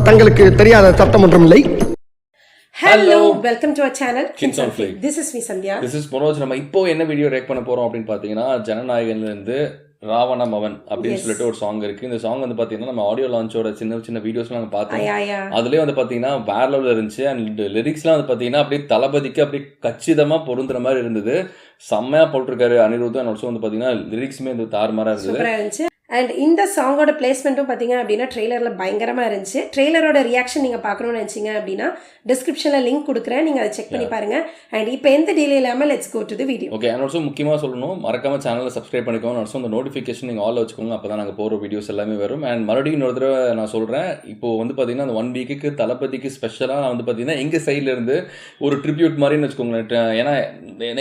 தங்களுக்கு தெரியாத சட்டம் ஒன்றும் இல்லை. Hello, welcome to our channel Kins on Flick. This is me Sandhya. This is Manoj. நம்ம இப்போ என்ன வீடியோ ரேக் பண்ண போறோம் அப்படின்னு பாத்தீங்கன்னா ஜனநாயகன்ல இருந்து ராவண மவன் அப்படின்னு சொல்லிட்டு ஒரு சாங் இருக்கு. இந்த சாங் வந்து பாத்தீங்கன்னா நம்ம ஆடியோ லான்ச்சோட சின்ன சின்ன வீடியோஸ்லாம் நாங்கள் பார்த்தோம். அதுலயே வந்து பாத்தீங்கன்னா வேற லெவலில் இருந்துச்சு. அண்ட் லிரிக்ஸ்லாம் வந்து பாத்தீங்கன்னா அப்படியே தளபதிக்கு அப்படியே கச்சிதமா பொருந்துற மாதிரி இருந்தது. செம்மையா போட்டிருக்காரு அனிருத். அண்ட் ஆல்சோ வந்து பாத்தீங்கன்னா லிரிக்ஸுமே வந்து தாறுமாறா இருந்தது. அண்ட் இந்த சாங்கோட பிளேஸ்மெண்ட்டும் பார்த்தீங்க அப்படின்னா ட்ரெய்லரில் பயங்கரமாக இருந்துச்சு. ட்ரெய்லரோட ரியாக்ஷன் நீங்கள் பார்க்கணும்னு நினச்சிங்க அப்படின்னா டிஸ்கிரிப்ஷனில் லிங்க் கொடுக்குறேன், நீங்கள் அதை செக் பண்ணி பாருங்கள். அண்ட் இப்போ எந்த டிலே இல்லாமல் let's go to the video. Okay, and also முக்கியமாக சொல்லணும், மறக்காம சேனலை சப்ஸ்கிரைப் பண்ணிக்கோங்க. ஆல்சோ அந்த நோட்டிஃபிகேஷன் நீங்கள் ஆல் வச்சுக்கோங்க, அப்போ தான் நாங்கள் போகிற வீடியோஸ் எல்லாமே வரும். அண்ட் மறுபடியும் இன்னொரு தடவை நான் சொல்கிறேன், இப்போ வந்து பார்த்தீங்கன்னா அந்த 1 வீக்குக்கு தளபதிக்கு ஸ்பெஷலாக நான் வந்து பார்த்தீங்கன்னா எங்கள் சைட்லேருந்து ஒரு ட்ரிபியூட் மாதிரின்னு வச்சுக்கோங்களேன். ஏன்னா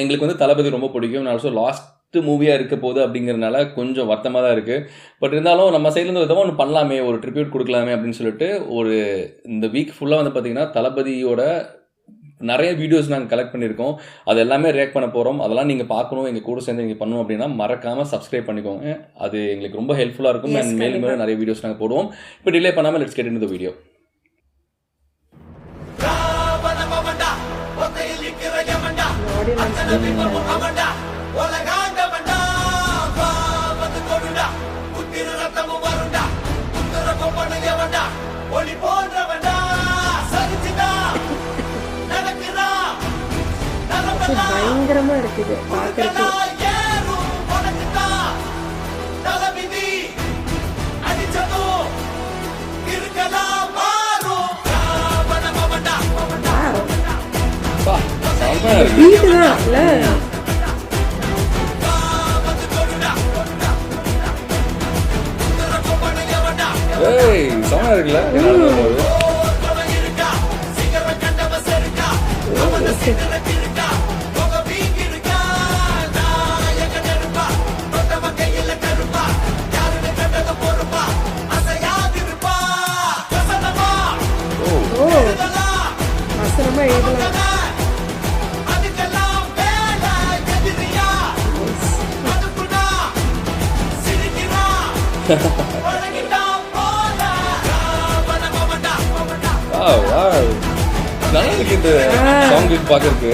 எங்களுக்கு வந்து தளபதி ரொம்ப பிடிக்கும். ஆல்சோ லாஸ்ட் மூவியாக இருக்க போகுது அப்படிங்கிறதுனால கொஞ்சம் வருத்தமாக தான் இருக்குது. பட் இருந்தாலும் நம்ம சைட்லேருந்து விதமாக ஒன்று பண்ணலாமே, ஒரு ட்ரிபியூட் கொடுக்கலாமே அப்படின்னு சொல்லிட்டு ஒரு இந்த வீக் ஃபுல்லாக வந்து பார்த்திங்கன்னா தளபதியோட நிறைய வீடியோஸ் நாங்கள் கலெக்ட் பண்ணியிருக்கோம். அது எல்லாமே ரியாக்ட் பண்ண போகிறோம். அதெல்லாம் நீங்கள் பார்க்கணும், எங்கள் கூட சேர்ந்து நீங்கள் பண்ணணும் அப்படின்னா மறக்காமல் சப்ஸ்கிரைப் பண்ணிக்கோங்க. அது எங்களுக்கு ரொம்ப ஹெல்ப்ஃபுல்லாக இருக்கும். அண்ட் மேலும் மேலும் நிறைய வீடியோஸ் நாங்கள் போடுவோம். இப்போ டிலே பண்ணாமல் let's get into the video. பயங்கரமா இருக்குது பார்க்கறதுக்கு. நல்லா இருக்கு இந்த சாங் பார்க்கறதுக்கு.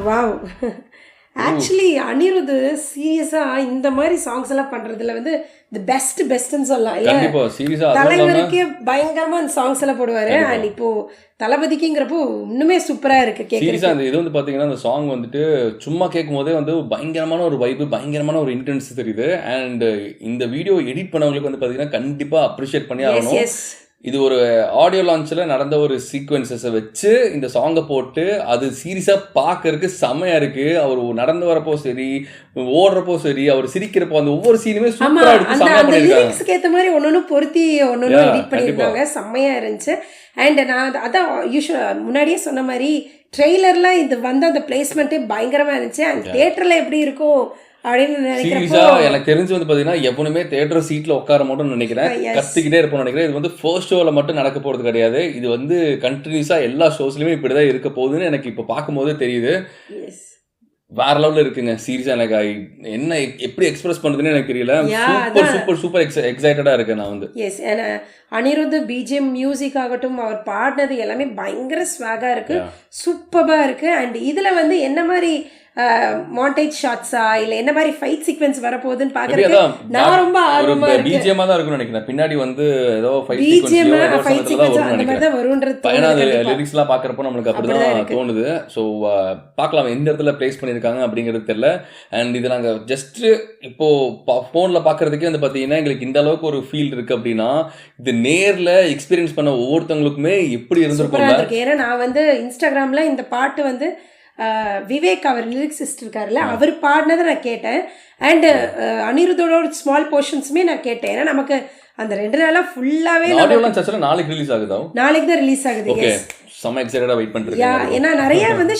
வாவ், ஆக்சுவலி அனிருத் சீரியஸா இந்த மாதிரி சாங்ஸ் எல்லாம் பண்றதுல வந்து தி பெஸ்ட்னு சொல்லலாம். கண்டிப்பா சீரியஸா தலைவருக்கே பயங்கரமா அந்த சாங்ஸ் எல்லாம் போடுவாரு. அண்ட் இப்போ தளபதிக்குங்கிறப்போ இன்னுமே சூப்பரா இருக்கு சீரியஸா. அந்த இது வந்து பாத்தீங்கன்னா அந்த சாங் வந்துட்டு சும்மா கேட்கும் போதே வந்து பயங்கரமான ஒரு வைப், பயங்கரமான ஒரு இன்டென்ஸ் தெரியுது. அண்ட் இந்த வீடியோ எடிட் பண்ணவங்களுக்கு வந்து பாத்தீங்கன்னா கண்டிப்பா அப்ரிஷியேட் பண்ணி ஆகணும். இது ஒரு ஆடியோ லான்ச்சில் நடந்த ஒரு சீக்வன்சஸை வச்சு இந்த சாங்கை போட்டு அது சீரியஸாக பார்க்கறதுக்கு செம்மையாக இருக்குது. அவர் நடந்து வரப்போ சரி, ஓடுறப்போ சரி, அவர் சிரிக்கிறப்போ அந்த ஒவ்வொரு சீனுமே சூப்பராக எடுத்து செம்மையாக பண்ணியிருக்காங்க. ஏற்ற மாதிரி ஒன்று பொருத்தி ஒன்று எடிட் பண்ணியிருக்காங்க. செம்மையாக இருந்துச்சு. அண்ட் நான் அதான் முன்னாடியே சொன்ன மாதிரி ட்ரெய்லரில் இது வந்து அந்த பிளேஸ்மெண்ட்டே பயங்கரமாக இருந்துச்சு. அண்ட் தியேட்டரில் எப்படி இருக்கும் சீரியஸா எனக்கு தெரிஞ்சு வந்து பாத்தீங்கன்னா எப்பவுமே தியேட்டர் சீட்ல உட்கார மட்டும் நினைக்கிறேன், கத்துக்கிட்டே இருப்போம்னு நினைக்கிறேன். இது வந்து ஃபர்ஸ்ட் ஷோல மட்டும் நடக்க போறது கிடையாது. இது வந்து கண்டினியூஸா எல்லா ஷோஸ்லயுமே இப்படிதான் இருக்க போகுதுன்னு எனக்கு இப்ப பார்க்கும் போதே தெரியுது. வேற லெவல்ல இருக்குங்க. சீரியஸா எனக்கு என்ன எப்படி எக்ஸ்பிரஸ் பண்றதுன்னு எனக்கு தெரியல. சூப்பர் எக்ஸைட்டடா இருக்கேன் நான் வந்து. எஸ், அனிருத் பிஜிஎம் மியூசிக் ஆகட்டும், அவர் பாடினது எல்லாமே பயங்கர ஸ்வாகா இருக்கு, சூப்பரா இருக்கு. அண்ட் இதுல வந்து என்ன மாதிரி மாண்டேஜ் ஷாட்ஸா இல்ல என்ன மாதிரி ஃபைட் சீக்வென்ஸ் வர போகுதுன்னு பாக்குறது நான் ரொம்ப ஆர்வமா இருக்கேன். பிஜிஎம்மா தான் இருக்கும்னு நினைக்கிறேன். பின்னாடி வந்து ஏதோ ஃபைட் சீக்வென்ஸ் அந்த மாதிரி தான் வரும்ன்றது தோணுது. லிரிக்ஸ்லாம் பார்க்கறப்போ நம்மளுக்கு அப்படிதான் தோணுது. ஸோ பார்க்கலாம் எந்த இடத்துல பிளேஸ் பண்ணியிருக்காங்க அப்படிங்கிறது தெரியல. அண்ட் இது நாங்கள் ஜஸ்ட் இப்போ ஃபோனில் பார்க்கறதுக்கே வந்து பார்த்தீங்கன்னா எங்களுக்கு இந்த அளவுக்கு ஒரு ஃபீல் இருக்கு அப்படின்னா இது நேரில் எக்ஸ்பீரியன்ஸ் பண்ண ஒவ்வொருத்தவங்களுக்குமே எப்படி இருந்திருக்கும். ஏன்னா நான் வந்து இன்ஸ்டாகிராமில் இந்த பாட்டு வந்து விவேக் அவர் லிரிக்ஸிஸ்ட் இருக்காருல்ல, அவர் பாடினதை நான் கேட்டேன். அண்ட் அனிருத்தோட ஒரு ஸ்மால் போர்ஷன்ஸுமே நான் கேட்டேன். ஏன்னா நமக்கு அந்த 2 நாளா ஃபுல்லாவே ஆடியோ லான்ச் ஆச்சுல நாளைக்கு ரிலீஸ் ஆகுதா? நாளைக்கு தான் ரிலீஸ் ஆகுது. ஓகே, செம்ம எக்ஸைட்டடா வெயிட் பண்ணிட்டு ஏன்னா நிறைய வந்து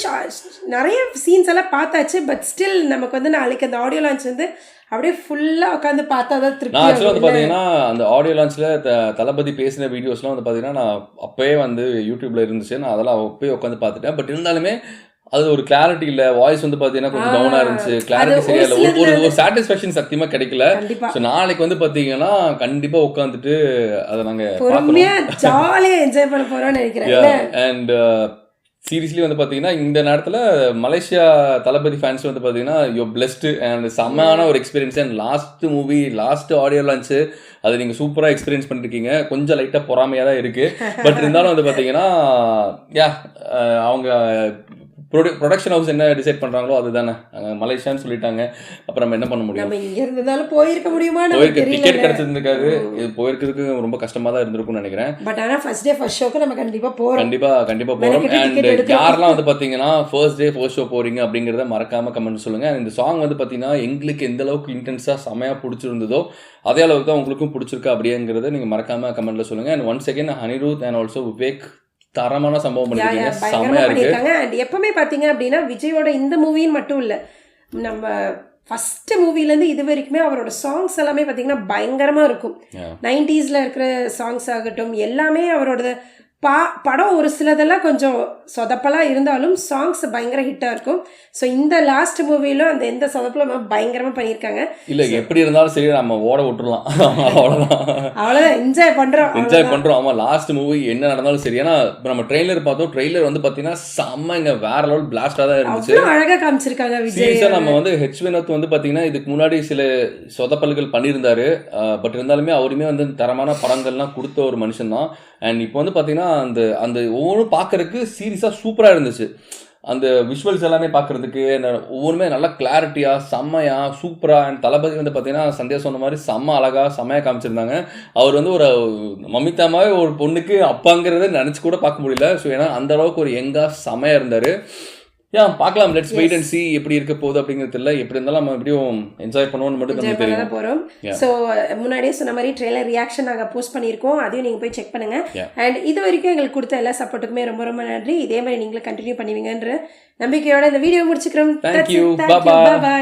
நிறைய சீன்ஸ் எல்லாம் பார்த்தாச்சு. பட் ஸ்டில் நமக்கு வந்து நாளைக்கு அந்த ஆடியோ லான்ச் வந்து அப்படியே ஃபுல்லா உட்காந்து பார்த்தா தான் திருப்தி. நான் ஆக்சுவலாக வந்து பார்த்தீங்கன்னா அந்த ஆடியோ லான்ச்சில் தளபதி பேசின வீடியோஸ்லாம் வந்து பார்த்தீங்கன்னா நான் அப்போயே வந்து யூடியூப்ல இருந்துச்சு, நான் அதெல்லாம் அப்போயே உட்காந்து பார்த்துட்டேன். பட் இருந்தாலுமே அது ஒரு கிளாரிட்டி இல்லை, வாய்ஸ் வந்து பார்த்தீங்கன்னா கொஞ்சம் டவுனாக இருந்துச்சு, கிளாரிட்டி சரியா இல்லை, ஒரு சாட்டிஸ்ஃபேக்ஷன் சத்தியமாக கிடைக்கல. ஸோ நாளைக்கு வந்து பார்த்தீங்கன்னா கண்டிப்பாக உட்காந்துட்டு அதை நாங்கள் பொறுமையாக ஜாலியாக என்ஜாய் பண்ண போகிறோம்னு நினைக்கிறேன். அண்ட் சீரியஸ்லி வந்து பார்த்தீங்கன்னா இந்த நேரத்தில் மலேசியா தளபதி ஃபேன்ஸ் வந்து பார்த்தீங்கன்னா யூ பிளெஸ்டு அண்ட் செம்மையான ஒரு experience. And last audio launch அதை நீங்கள் சூப்பராக எக்ஸ்பீரியன்ஸ் பண்ணிருக்கீங்க. கொஞ்சம் லைட்டாக பொறாமையாக தான் இருக்குது. பட் இருந்தாலும் வந்து பார்த்தீங்கன்னா அவங்க ப்ரொடக்ஷன் ஹவுஸ் என்ன டிசைட் பண்ணுறாங்களோ அதுதானே, மலேசியான்னு சொல்லிட்டாங்க. அப்புறம் நம்ம என்ன பண்ண முடியும்? நம்ம இங்கே இருந்ததாலும் போயிருக்க முடியுமா? டிக்கெட் கிடைச்சிருந்துருக்காது, இது போயிருக்கிறதுக்கு ரொம்ப கஷ்டமாக தான் இருந்திருக்கும்னு நினைக்கிறேன். பட் ஆனால் ஃபர்ஸ்ட் டே ஃபர்ஸ்ட் ஷோக்கு நம்ம கண்டிப்பாக போகிறோம். கண்டிப்பாக போகிறோம். அண்ட் யாரெல்லாம் வந்து பார்த்தீங்கன்னா ஃபர்ஸ்ட் டே ஃபர்ஸ்ட் ஷோ போகிறீங்க அப்படிங்கிறத மறக்காமல் கமெண்ட் சொல்லுங்கள். இந்த சாங் வந்து பார்த்தீங்கன்னா எங்களுக்கு எந்த அளவுக்கு இன்டென்ஸாக செமையாக பிடிச்சிருந்ததோ அதே அளவுக்கு தான் உங்களுக்கும் பிடிச்சிருக்கு அப்படிங்கிறத நீங்கள் மறக்காமல் கமெண்ட்டில் சொல்லுங்கள். And once again Anirudh and also Vivek தரமான சம்பவம் பண்ணிருக்காங்க, செமையா இருக்கு. அண்ட் எப்பவுமே பாத்தீங்க அப்படின்னா விஜயோட இந்த மூவின்னு மட்டும் இல்ல, நம்ம ஃபர்ஸ்ட் மூவிலேருந்து இது வரைக்குமே அவரோட சாங்ஸ் எல்லாமே பார்த்தீங்கன்னா பயங்கரமாக இருக்கும். 90s இருக்கிற சாங்ஸ் ஆகட்டும் எல்லாமே அவரோட படம் ஒரு சிலதெல்லாம் கொஞ்சம் சொதப்பலாக இருந்தாலும் சாங்ஸ் பயங்கர ஹிட்டாக இருக்கும். ஸோ இந்த லாஸ்ட் மூவிலும் அந்த எந்த சொதப்பிலும் பயங்கரமாக பண்ணியிருக்காங்க. இல்லை எப்படி இருந்தாலும் சரி நம்ம ஓட விட்டுருலாம், அவ்வளோதான் என்ஜாய் பண்ணுறோம். ஆமாம், லாஸ்ட் மூவி என்ன நடந்தாலும் சரி. ஏன்னா இப்போ நம்ம ட்ரெய்லர் பார்த்தோம், ட்ரெய்லர் வந்து பார்த்தீங்கன்னா செம்மங்க வேற லெவல் பிளாஸ்டாக தான் இருந்துச்சு, அழகாக காமிச்சிருக்காங்க விஜய். நம்ம வந்து ஹெச் வினோத் வந்து பார்த்தீங்கன்னா இதுக்கு முன்னாடி சில சொதப்பல்கள் பண்ணியிருந்தாரு. பட் இருந்தாலுமே அவருமே வந்து தரமான படங்கள்லாம் கொடுத்த ஒரு மனுஷன் தான். அண்ட் இப்போ வந்து பார்த்தீங்கன்னா அந்த அந்த ஒவ்வொன்றும் பார்க்கறதுக்கு சீரியஸாக சூப்பராக இருந்துச்சு. அந்த விஷுவல்ஸ் எல்லாமே பார்க்குறதுக்கு ஒவ்வொன்றுமே நல்லா கிளாரிட்டியாக செம்மையாக சூப்பராக. அண்ட் தளபதி வந்து பார்த்தீங்கன்னா சந்தியா சொன்ன மாதிரி செம்ம அழகாக செம்மையாக காமிச்சிருந்தாங்க. அவர் வந்து ஒரு மமிதாமாவே ஒரு பொண்ணுக்கு அப்பாங்கிறத நினச்சி கூட பார்க்க முடியல. ஸோ ஏன்னா அந்த அளவுக்கு ஒரு யங்காக செம்மையாக இருந்தார். பார்க்கலாம், லெட்ஸ் வெயிட் அண்ட் see எப்படி இருக்க போகுது அப்படிங்கிறது இல்லை. எப்படி இருந்தாலும் நம்ம எப்படியும் என்ஜாய் பண்ணுவோம்னு மட்டும் நம்ம தெரியும் போகிறோம். ஸோ முன்னாடியே சொன்ன மாதிரி ட்ரெய்லர் ரியாக்ஷன் நாங்கள் போஸ்ட் பண்ணியிருக்கோம், அதையும் நீங்கள் போய் செக் பண்ணுங்கள். அண்ட் இது வரைக்கும் எங்களுக்கு கொடுத்த எல்லா சப்போர்ட்டுக்குமே ரொம்ப ரொம்ப நன்றி. இதே மாதிரி நீங்களும் கண்டினியூ பண்ணுவீங்கன்ற நம்பிக்கையோட இந்த வீடியோ முடிச்சுக்கிறோம். தேங்க்யூ, பாய்.